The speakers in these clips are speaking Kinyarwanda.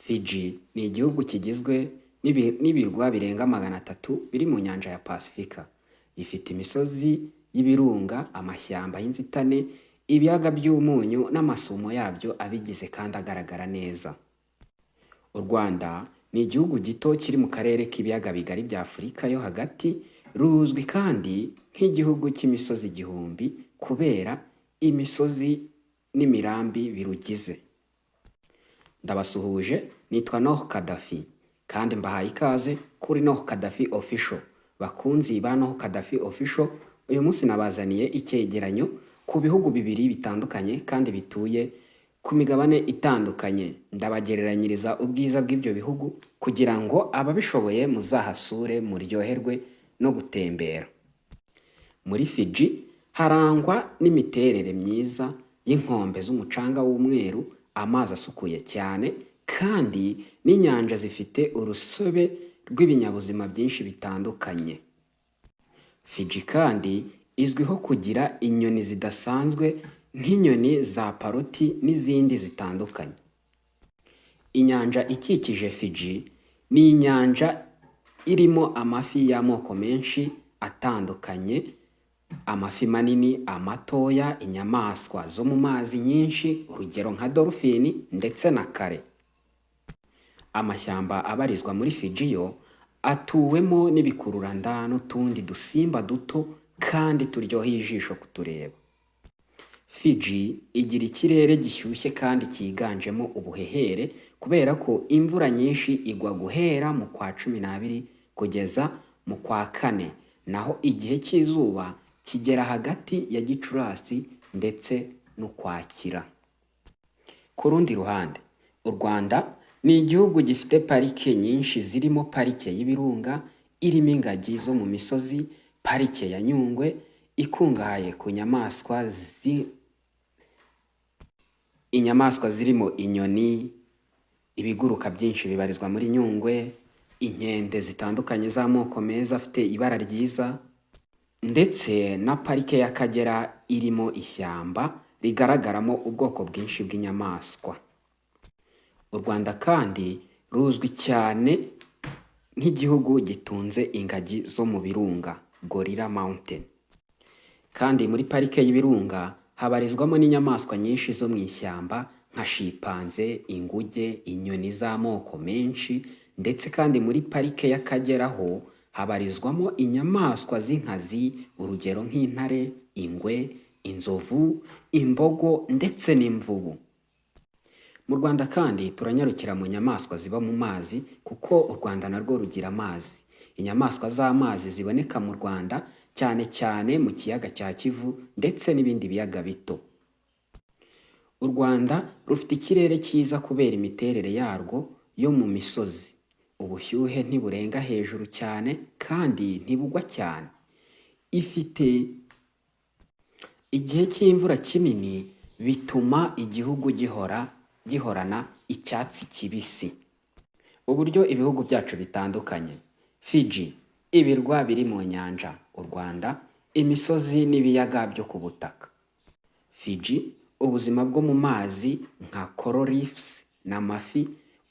Fiji ni igihugu kigizwe n'ibirwa birenga 300 biri mu nyanja ya Pasifika. Gifite imisozi y'ibirunga, amashyamba y'inzitane, ibiyaga by'umunyu n'amasumo yabyo abigize kandi agaragara neza. U Rwanda ni igihugu gito kiri mu karere k'ibiyaga bigari bya Afurika yo hagati, ruzwi kandi nk'igihugu cy'imisozi igihumbi kubera imisozi n'imirambi birugize. Ndabasuhuje, nitwa Noh Kadafi kandi mbahaye ikaze kuri Noh Kadafi Official. Bakunzi ba Noh Kadafi Official, uyu munsi nabazaniye icyegeranyo ku bihugu bibiri bitandukanye kandi bituye ku migabane itandukanye. Ndabagereranyiriza ubwiza bw'ibyo bihugu kugira ngo ababishoboye muzahasure muryoherwe no gutembera. Muri Fiji harangwa n'imiterere myiza y'inkombe z'umucanga w'umweru, amazi asukuye cyane kandi n'inyanja zifite urusobe rw'ibinyabuzima byinshi bitandukanye. Fiji kandi izwiho kugira inyoni zidasanzwe nk'inyoni za paroti n'izindi zitandukanye. Inyanja ikikije Fiji ni inyanja irimo amafi y'amoko menshi atandukanye, amafi manini, amatoya, inyamaswa zo mu mazi nyinshi, urugero nka dolphine ndetse na kare. Amashyamba abarizwa muri Fiji yo atuwemo n'ibikururanda n'utundi dusimba duto kandi turyoheye ijisho kutureba. Fiji igira ikirere gishyushye kandi cyiganjemo ubuhehere kubera ko imvura nyinshi igwa guhera mu kwa 12 kugeza mu kwa 4, naho igihe cy'izuba kigera hagati ya Gicurasi ndetse n'Ukwakira. Ku rundi ruhande, u Rwanda ni igihugu gifite parike nyinshi zirimo parike y'ibirunga irimo ingagi zo mu misozi, parike ya Nyungwe ikungahaye ku inyamaswa zirimo inyoni, ibiguruka byinshi bibarizwa muri Nyungwe, inkende zitandukanye z'amoko meza afite ibara ryiza, ndetse na parike y'Akagera irimo ishyamba rigaragaramo ubwoko bwinshi bw'inyamaswa. U Rwanda kandi ruzwi cyane nk'igihugu gitunze ingagi zo mu birunga, Gorilla Mountain. Kandi muri parike y'ibirunga habarizwamo n'inyamaswa nyinshi zo mu ishyamba nka shimpanze, inguge, inyoni z'amoko menshi, ndetse kandi muri parike y'Akagera ho habarizwamo inyamaswa z'inkazi, urugero nk'intare, ingwe, inzovu, imbogo ndetse n'imvubu. Mu Rwanda kandi turanyarukira mu nyamaswa ziba mu mazi kuko u Rwanda narwo rugira amazi. Inyamaswa z'amazi ziboneka mu Rwanda cyane cyane mu kiyaga cya Kivu ndetse n'ibindi biyaga bito. U Rwanda rufite ikirere cyiza kubera imiterere yarwo yo mu misozi. Ubushyuhe ntiburenga hejuru cyane kandi ntibugwa cyane. Ifite igihe cy'imvura kinini bituma igihugu gihorana icyatsi kibisi. Uburyo ibihugu byacu bitandukanye: Fiji ibirwa biri mu nyanja, u Rwanda imisozi n'ibiyaga byo ku butaka. Fiji ubuzima bwo mu mazi nka coral reefs n'amafi,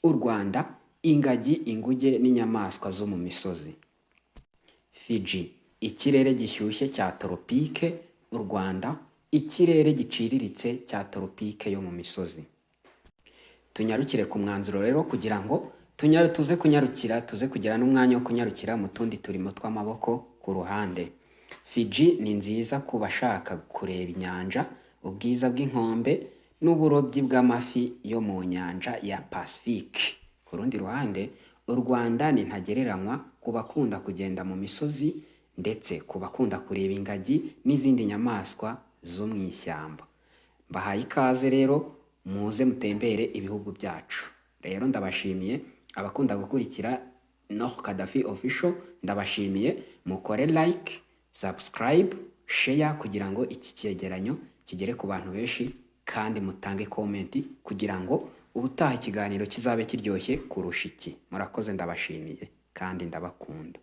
u Rwanda ingagi, inguge n'inyamaswa zo mu misozi. Fiji ikirere gishyushye cya tropike, u Rwanda ikirere giciriritse cya tropike yo mu misozi. Tunyarukire ku mwanzuro rero kugira ngo tuze kugira n'umwanya wo kunyarukira mu tundi turimo tw'amaboko ku ruhande. Fiji ni nziza ku bashaka kureba inyanja, ubwiza bw'inkombe n'uburobyi bw'amafi yo mu nyanja ya Pacifique. Ku rundi ruhande, u Rwanda ni ntagereranywa ku bakunda kugenda mu misozi ndetse ku bakunda kureba ingagi n'izindi nyamaswa zo mu ishyamba. Mbahaye ikaze rero muze mutembere ibihugu byacu. Rero ndabashimiye abakunda gukurikira Noh Kadafi Official, ndabashimiye mukore like, subscribe, share kugira ngo iki cyegeranyo kigere ku bantu benshi, kandi mutange comment kugira ngo ubutaha ikiganiro kizabe kiryoshye kurusha iki. Murakoze, ndabashimiye kandi ndabakunda.